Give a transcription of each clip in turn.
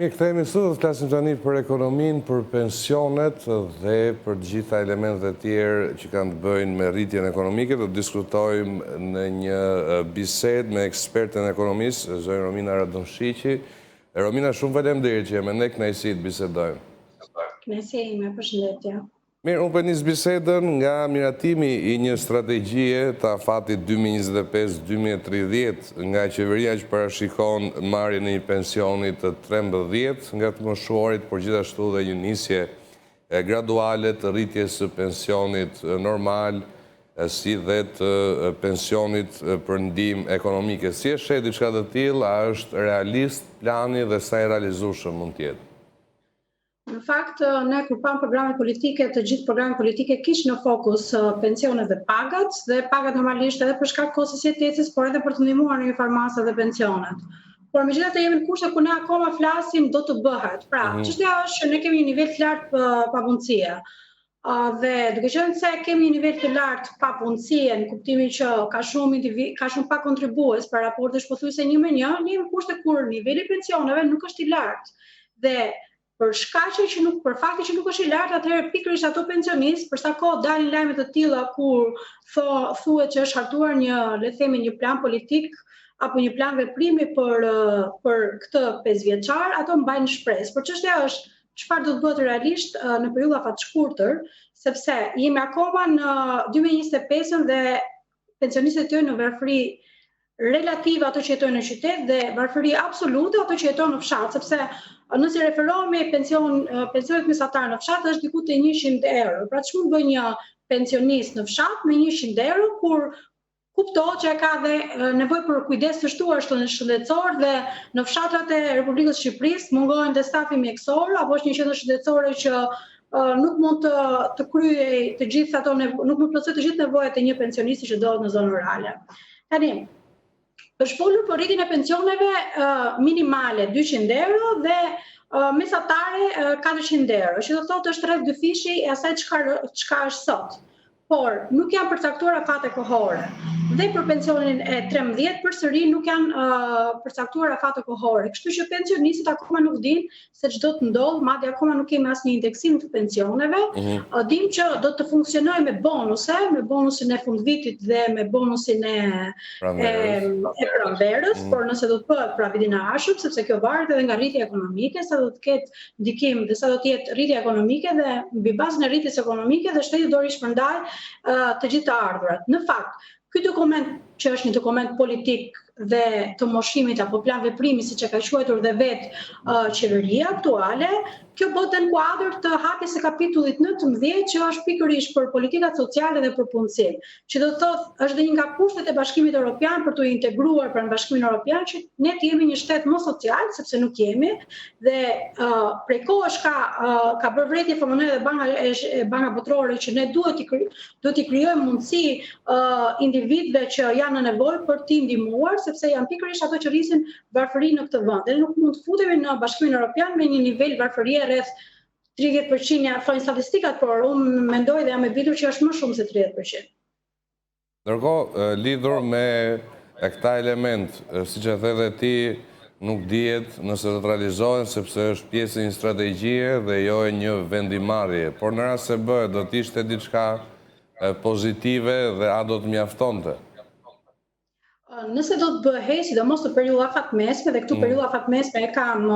Mirë, kthehemi sot dhe flasim tani për ekonominë, për pensionet dhe për gjitha elementet e tjerë që kanë të bëjnë me rritjen ekonomike. Do të diskutojmë në një bisedë me ekspertën ekonomisë, zonjë Romina Radonshiqi. Romina, shumë faleminderit që me ne kënaqësi të bisedojmë. Kënaqësia ime, përshëndetje. Mirë, unë për njës bisedën nga miratimi i një strategjie të afatit 2025-2030 nga qeveria që parashikon marrjen e një pensionit të 13 nga të moshuarit, por gjithashtu dhe një nisje graduale të rritjes së pensionit normal, si dhe të pensionit për ndihmë ekonomike. Si e sheh diçka të tillë, a është realist plani dhe sa i realizueshëm mund të jetë? Në fakt, ne kur pam programet politike, të gjithë programet politike kishin në fokus pensionet dhe pagat normalisht edhe për shkak të kohës së jetesës, por edhe për të ndihmuar në farmacia dhe pensionet. Por megjithatë jemi në kushte ku ne akoma flasim do të bëhet. Pra, çështja është që ne kemi një nivel të lartë papunësie. Dhe duke qenë se kemi një nivel të lartë papunësie në kuptimin që ka shumë pak kontribues për raportesh pothuajse 1 me 1, ne jemi në kushte kur niveli i pensioneve nuk është i lartë. Dhe për faktin që nuk është i lartë, atëherë pikërisht ato pensionistë, për sa kohë dalin lajme të tilla kur thuhet që është hartuar le të themi një plan politik apo një plan veprimi për këtë 5 vjeçar, ato mbajnë shpresë. Por çështja është çfarë do të bëhet realisht në periudha afat shkurtër, sepse jemi akoma në 2025 dhe pensionistët jetojnë në varfëri relative ato që jetojnë në qytet dhe varfëri absolute ato që jetojnë në fshat, sepse nëse referohemi pensionet mesatare në fshat është diku te 100 euro. Pra ç'mund bëj një pensionist në fshat me 100 euro kur kuptohet që ka dhe nevojë për kujdes të shtuar shëndetësor dhe në fshatrat e Republikës së Shqipërisë mungohen dhe stafi mjekësor apo është një qendër shëndetësore që nuk mund të kryej të gjithë ato nuk mund të plotësoj të gjithë nevojat e një pensionisti që ndodhet në zonë rurale. Tani është folur për rritjen e pensioneve minimale 200 euro dhe mesatare 400 euro, që do thotë është rreth dyfishi e asaj çka është sot. Por nuk janë përcaktuar afate kohore. Dhe për pensionin e 13 përsëri nuk janë përcaktuar afate kohore. Kështu që pensionistët akoma nuk dinë se ç'do të ndodh, madje akoma nuk kemi asnjë indeksim të pensioneve. Dim që do të funksionojë me bonusin e fundvitit dhe me bonusin e pranverës, por nëse do të bëhet pra vitin e ardhshëm, sepse kjo varet edhe nga rritja ekonomike, sa do të ketë ndikim dhe sa do të jetë rritja ekonomike dhe mbi bazën e rritjes ekonomike dhe shteti do rishpërndaj të gjithë të ardhurat. Në fakt, ky dokument që është një dokument politik dhe të moshimit apo plan veprimi siç e ka quajtur dhe vetë qeveria aktuale, kjo bëhet në kuadër të hapjes së kapitullit 19 që është pikërisht për politikat sociale dhe për punësim, që do të thotë është dhe një nga kushtet e Bashkimit Evropian për të integruar pranë Bashkimit Evropian që ne të jemi një shtet më social, sepse nuk jemi, dhe prej kohësh ka bërë vretje FMN dhe Banka Botërore që ne duhet t'i krijojmë mundësi individëve që janë në nevojë për t'i ndihmuar, sepse janë pikërisht ato që rrisin varfërinë në këtë vend. Ne nuk mund të futemi në Bashkimin Evropian me një nivel varfërie rreth 30%, ja thonë statistikat, por unë mendoj dhe jam e bitur që është më shumë se 30%. Ndërkohë, lidhur me këta element, siç e the dhe ti, nuk dihet nëse do të realizohen sepse është pjesë e një strategjie dhe jo e një vendimarrje. Por në rast se bëhet, do të ishte diçka pozitive dhe a do të mjaftonte? Nëse do të bëhej, sidomos në periudha afatmesme, dhe këtu periudha afatmesme e kam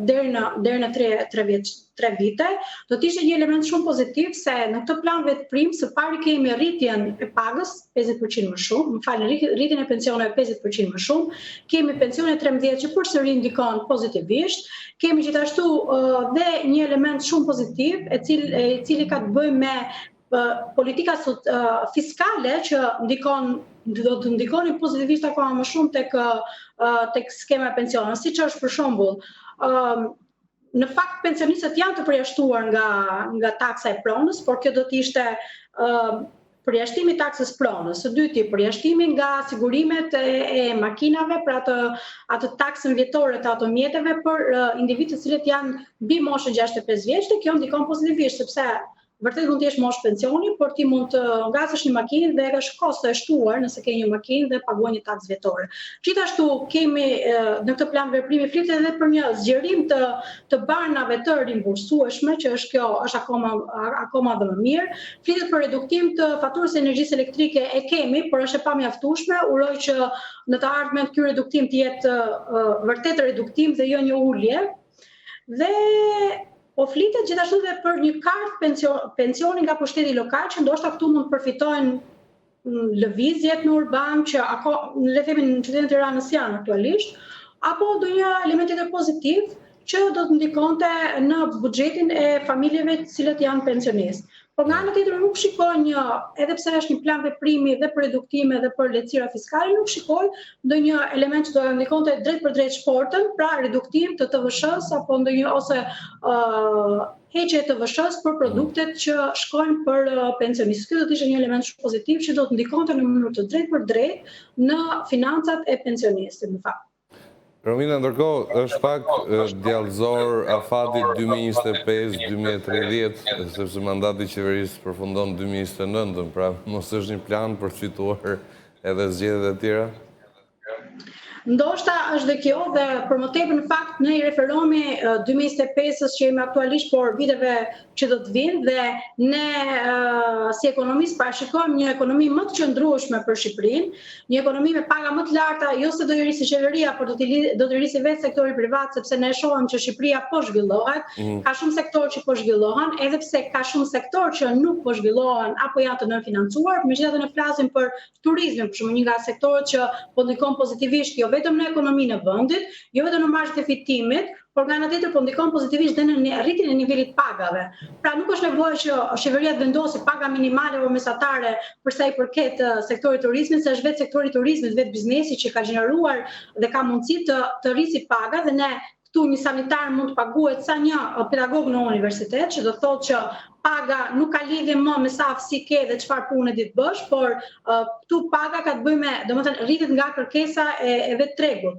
deri në 3 vite, do të ishte një element shumë pozitiv se në këtë plan vetprim së pari kemi rritjen e pagës 50% më shumë, rritjen e pensioneve 50% më shumë, kemi pensione 13 që përsëri ndikon pozitivisht, kemi gjithashtu dhe një element shumë pozitiv e cili ka të bëjë me politika fiskale që do të ndikonin pozitivisht akoma më shumë tek skema e pensioneve, siç është për shembull në fakt pensionistët janë të përjashtuar nga taksa e pronës, por kjo do të ishte përjashtimi i taksës pronës, së dyti përjashtimi nga sigurimet e makinave për atë taksën vjetore të automjeteve për individët të cilët janë mbi moshën 65 vjeç, dhe kjo ndikon pozitivisht sepse vërtet mund të jesh moshë pensioni, por ti mund të ngasësh një makinë dhe ka kosto e shtuar nëse ke një makinë dhe paguan një takë vjetore. Gjithashtu kemi në këtë plan veprimi flitet edhe për një zgjerim të banave të rimbursueshme, që është akoma dhe më mirë. Flitet për reduktim të faturës së energjisë elektrike e kemi, por është e pamjaftueshme. Uroj që në të ardhmen ky reduktim të jetë vërtet reduktim dhe jo një ulje. Dhe po flitet gjithashtu dhe për një kartë pensioni nga pushteti lokal, që ndoshta këtu mund përfitojnë lëvizjet në urban, që le themi në qytetin e Tiranës janë aktualisht, apo ndonjë element tjetër pozitiv që do të ndikonte në buxhetin e familjeve të cilët janë pensionistë. Por nga ana tjetër nuk shikoj edhe pse është një plan veprimi dhe për reduktime dhe për lehtësira fiskale, nuk shikoj ndonjë element që do të ndikonte drejt për drejt shportën, pra reduktim të TVSH-s apo ndonjë ose heqje të TVSH-s për produktet që shkojnë për pensionistë. Ky do të ishte një element shumë pozitiv që do të ndikonte në mënyrë të drejtë për drejt në financat e pensionistit në fakt. Romina, ndërkohë është fakt djallëzor afatit 2025-2030, sepse mandati qeverisë përfundon 2029, pra mos është një plan për të fituar edhe zgjedhjet e tjera? Ndoshta është dhe kjo, dhe për më tepër në fakt ne I referohemi 2025-s që jemi aktualisht, por viteve që do të vinë, dhe ne si ekonomistë parashikojmë një ekonomi më të qëndrueshme për Shqipërinë, një ekonomi me paga më të larta, jo se do të rrisë qeveria, por do të rrisë vetë sektori privat, sepse ne shohim që Shqipëria po zhvillohet, ka shumë sektor që po zhvillohen, edhe pse ka shumë sektor që nuk po zhvillohen apo janë të nënfinancuar. Megjithatë ne flasim për turizmin, për shembull, një nga sektorët që po ndikon pozitivisht jo vetëm në ekonominë e vendit, jo vetëm në marzhet e fitimit, por nga ana tjetër po ndikon pozitivisht dhe në rritjen e nivelit pagave. Pra nuk është nevojë që qeveria të vendosë paga minimale apo mesatare për sa I përket sektorit turizmit, se është vetë sektori turizmit, vetë biznesi që ka gjeneruar dhe ka mundësi të rrisë paga, dhe ne këtu një sanitar mund të paguhet sa një pedagog në universitet, që do thotë që paga nuk ka lidhje më me sa aftësi ke dhe çfarë pune ditë bësh, por këtu paga ka të bëjë me, domethënë rritet nga kërkesa e vetë tregut.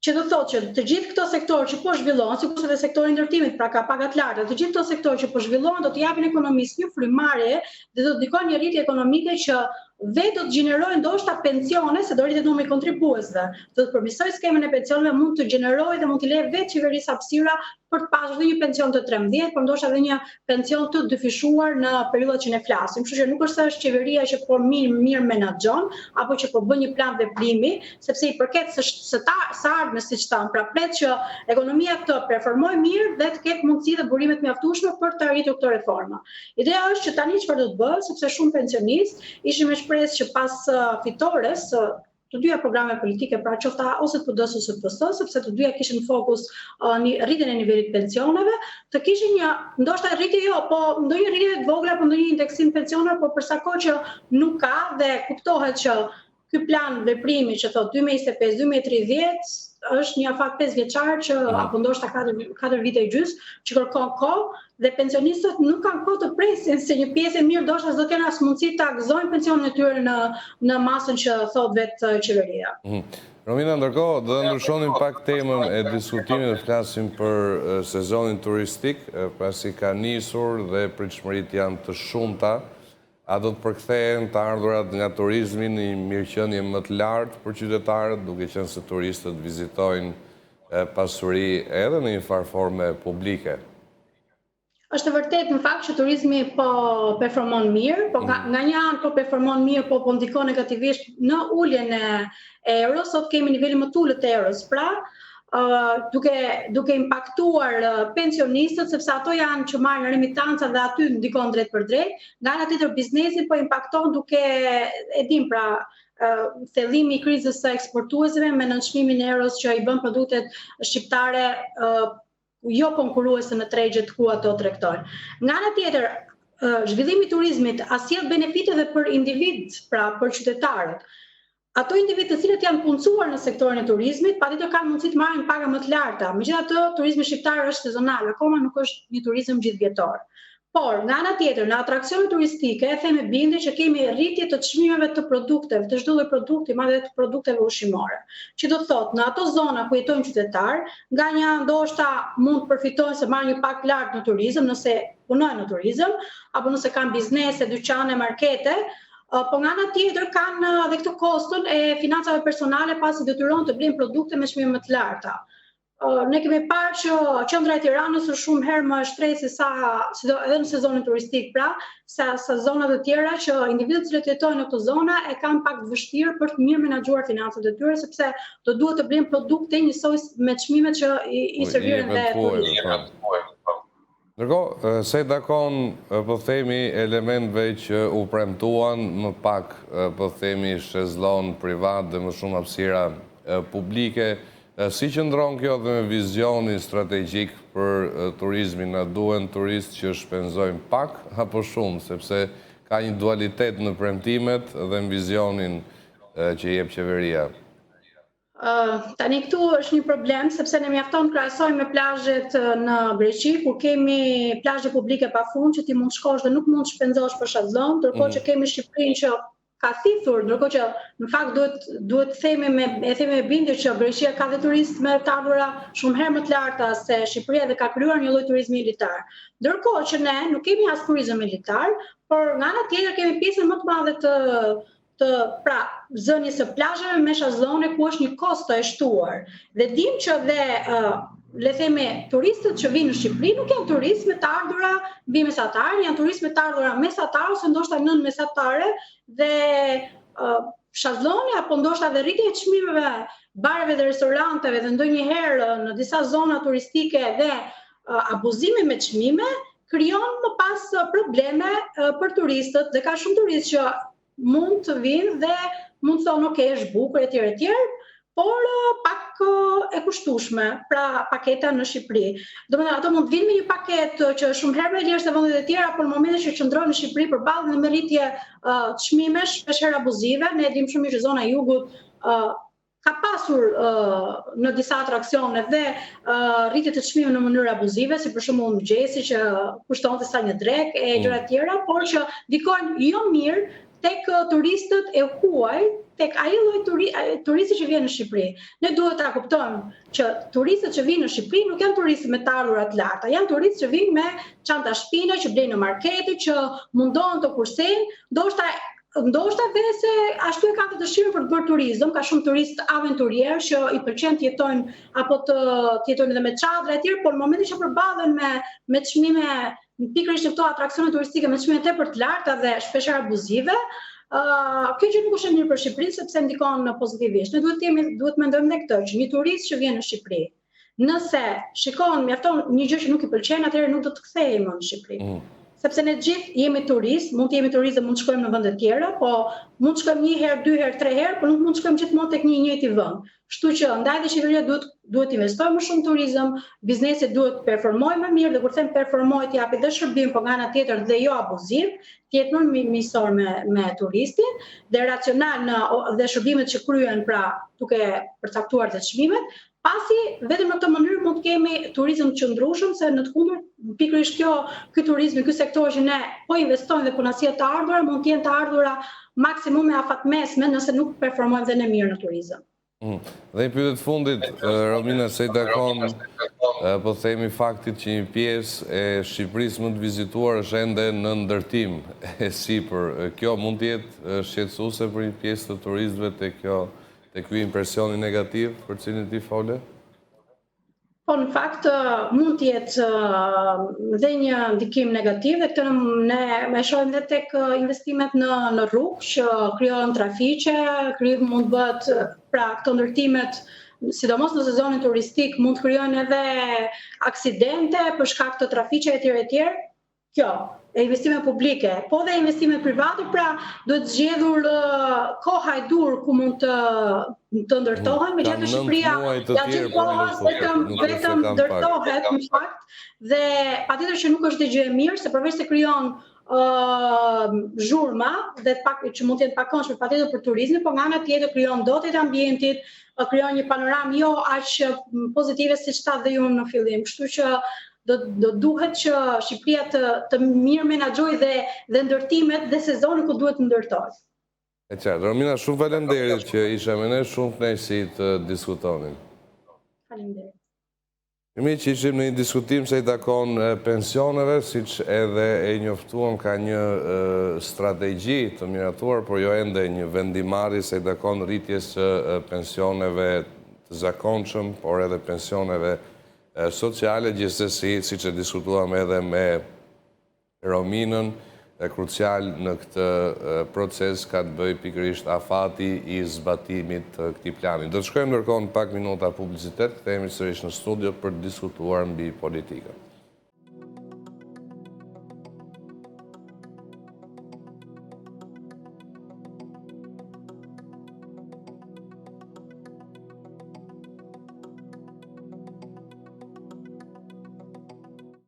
Që do thotë që të gjithë këto sektorë që po zhvillohen, sikurse edhe sektori I ndërtimit, pra ka paga të larta, të gjithë këto sektorë që po zhvillohen do të japin ekonomisë një frymëmarrje dhe do të ndikojnë një rritje ekonomike që vetë do të gjenerojë ndoshta pensione, se do rritet numri I kontribuesve. Do të përmirësojë skemën e pensioneve, mund të gjenerojë dhe mund të lejë vetë qeverisë hapësira për të pasur dhe një pension të 13, por ndoshta edhe një pension të dyfishuar në periudhat që ne flasim. Kështu që nuk është se është qeveria që po mirë menaxhon apo që po bën një plan veprimi, sepse I përket së ardhmes, siç tham, pra pret që ekonomia të performojë mirë dhe të ketë mundësi dhe burimet mjaftueshme për të arritur këto reforma. Ideja është që tani çfarë do të bëhet, sepse shumë pensionistë ishin me shpresë që pas fitores të dyja programe politike, pra qofta ose të PD-s ose të PS, sepse të dyja kishin fokus rritjen e nivelit pensioneve, të kishin një ndoshta rritje po ndonjë rritje të vogël apo ndonjë indeksim pensioneve, por për sa kohë që nuk ka dhe kuptohet që ky plan veprimi që thot 2025-2030 është një afat 5 vjeçar që apo ndoshta 4 vite e gjys që kërkon kohë, dhe pensionistët nuk kanë kohë të presin, se një pjesë e mirë ndoshta s'do kenë as mundësi ta gëzojnë pensionin e tyre në masën që thot vetë qeveria. Romina, ndërkohë do të ndryshonim pak temën e diskutimit, të flasim për sezonin turistik, pasi ka nisur dhe pritshmëritë janë të shumta. A do të përkthehen të ardhurat nga turizmi në një mirëqenie më të lartë për qytetarët, duke qenë se turistët vizitojnë pasuri edhe në një farë forme publike? Është vërtet në fakt që turizmi po performon mirë, po nga një anë po performon mirë, po ndikon negativisht në uljen e euros. Sot kemi nivelin më të ulët të euros, pra duke impaktuar pensionistët, sepse ato janë që marrin remitanca dhe aty ndikon drejt për drejt. Nga ana tjetër biznesi po impakton duke pra thellimi I krizës së eksportuesve me nënçmimin e euros që I bën produktet shqiptare jo konkurruese në tregjet ku ato tregtojnë. Nga ana tjetër, zhvillimi I turizmit sjell benefite edhe për individ, pra për qytetarët. Ato individ të cilët janë punësuar në sektorin e turizmit, patjetër kanë mundësi të marrin paga më të larta. Megjithatë, turizmi shqiptar është sezonal, akoma nuk është një turizëm gjithvjetor. Por, nga ana tjetër, në atraksione turistike, e themi bindje që kemi rritje të çmimeve të produkteve, të çdo lloji produkti, madje të produkteve ushqimore. Që do të thotë, në ato zona ku jetojnë qytetarë, nga një ndoshta mund të përfitojnë se marrin një pak lart në turizëm, nëse punojnë në turizëm, apo nëse kanë biznese, dyqane, markete, po nga ana tjetër kanë edhe këtë koston e financave personale pasi detyrohen të blejnë produkte me çmime më të larta. Ne kemi parë që qendra e Tiranës është shumë herë më e shtrenjtë se edhe në sezonin turistik, pra, sa zonat e tjera që individët që jetojnë në këto zona e kanë pak të vështirë për të mirë menaxhuar financat e tyre, sepse do duhet të blejnë produkte njësoj me çmimet që i serviren dhe turistëve. Ndërkohë, se takon, po themi, elementve që u premtuan, më pak, po themi, shezllon privat dhe më shumë hapësira publike. Si qëndron kjo dhe me vizionin strategjik për turizmin? Na duhen turistë që shpenzojnë pak apo shumë, sepse ka një dualitet në premtimet dhe në vizionin që jep qeveria. Tani këtu është një problem, sepse ne mjafton krahasojmë me plazhet në Greqi, ku kemi plazhe publike pafund që ti mund shkosh dhe nuk mund shpenzosh për shazllon, ndërkohë që kemi Shqipërinë që ka thithur, ndërkohë që në fakt duhet themi me bindje që Greqia ka dhe turistë me të ardhura shumë herë më të larta se Shqipëria dhe ka krijuar një lloj turizmi militar. Ndërkohë që ne nuk kemi as turizëm militar, por nga ana tjetër kemi pjesën më të madhe të zënies së plazheve me shazllone ku është një kosto e shtuar. Dhe dim që dhe le themi turistët që vinë në Shqipëri nuk janë turistë me të ardhura bimesatar, janë turistë me të ardhura mesatar ose ndoshta nën mesatare dhe shazlloni apo ndoshta dhe rritja e çmimeve bareve dhe restoranteve dhe ndonjëherë në disa zona turistike dhe abuzimi me çmime krijon më pas probleme për turistët dhe ka shumë turistë që mund të vinë dhe mund të thonë okay, është bukur etj, por pak e kushtueshme, pra paketa në Shqipëri. Domethënë ato mund të vinë me një paketë që shumë herë më lirë se vendet e tjera, por në momentin që qëndrojnë në Shqipëri përballë me merritje çmimesh, shpeshherë abuzive, ne e dimë shumë mirë që zona e jugut ka pasur në disa atraksione dhe rritje të çmimeve në mënyrë abuzive, si për shembull mëngjesi që kushtonte sa një drek e gjëra të tjera, por që ndikojnë jo mirë tek turistët e huaj, tek ai lloj turisti që vjen në Shqipëri. Ne duhet ta kuptojmë që turistët që vinë në Shqipëri nuk janë turistë me të ardhura të larta, janë turistë që vinë me çanta shpine, që blejnë në markete, që mundohen të kursejnë, ndoshta dhe se ashtu e kanë të dëshirën për të bërë turizëm, ka shumë turistë aventurier që i pëlqen të jetojnë apo të jetojnë edhe me çadra etj, por në momentin që përballen me çmime pikërisht në këto atraksione turistike me çmime tepër të larta dhe shpeshherë abuzive, kjo gjë nuk është e mirë për Shqipërinë sepse ndikon pozitivisht. Ne duhet mendojmë ne këtë, që një turist që vjen në Shqipëri, nëse shikon mjafton një gjë që nuk i pëlqen, atëherë nuk do të kthehej më në Shqipëri. Sepse ne gjithë jemi turistë, mund të jemi turistë dhe mund të shkojmë në vende të tjera, po mund të shkojmë 1 herë, 2 herë, 3 herë, por nuk mund të shkojmë gjithmonë tek një njëjti vend. Kështu që ndaj dhe qeveria duhet investojë më shumë turizëm, bizneset duhet të performojë më mirë dhe kur them performojë të japi dhe shërbim, por nga ana tjetër dhe jo abuziv, të jetë më miqësor me turistin dhe racional dhe shërbimet që kryen pra duke përcaktuar të çmimet. Pasi vetëm në këtë mënyrë mund të kemi turizëm të qëndrueshëm, se në të kundërt pikërisht ky turizmi, ky sektor që ne po investojmë dhe po na sjell të ardhura, mund të jenë të ardhura maksimum me afatmesme nëse nuk performojmë dhe ne mirë në turizëm. Dhe i pyetjet fundit, Romina, se i takon po themi faktit që një pjesë e Shqipërisë më të vizituar është ende në ndërtim e sipër. Kjo mund të jetë shqetësuese për një pjesë të turistëve te ky impresioni negativ për cilin ti fole? Po, në fakt, mund të jetë dhe një ndikim negativ dhe këtë ne shohim dhe tek investimet në rrugë që krijohen trafiqe, mund bëhet pra këto ndërtimet, sidomos në sezonin turistik, mund të krijojnë edhe aksidente për shkak të trafiqeve etj. Kjo e investime publike, po dhe investime private, pra duhet zgjedhur koha e dur ku mund të ndërtohen, megjithatë Shqipëria gjatë kohës vetëm ndërtohet në fakt dhe patjetër që nuk është dhe gjë e mirë, se përveç se krijon zhurma dhe që mund të jetë pakëndshme patjetër për turizmin, por nga ana tjetër krijon dotje të ambientit, krijon një panoramë jo aq pozitive siç thatë dhe ju në fillim. Kështu që do duhet që Shqipëria të mirë menaxhojë dhe ndërtimet dhe sezonin ku duhet të ndërtojë. E qartë. Romina, shumë faleminderit që isha me ne, shumë kënaqësi të diskutonin. Faleminderit. Mi që ishim në një diskutim se i takon pensioneve, si që edhe e njoftuam ka një strategji të miratuar, por jo ende një vendimari se i takon rritjes pensioneve të zakonshëm, por edhe pensioneve sociale, gjithsesi, si që diskutuam edhe me Rominën, krucial në këtë proces ka të bëj pikërisht afati i zbatimit të këtij plani. Do të shkojmë ndërkohë në pak minuta publicitet, kthehemi sërish në studio për të diskutuar mbi politikën.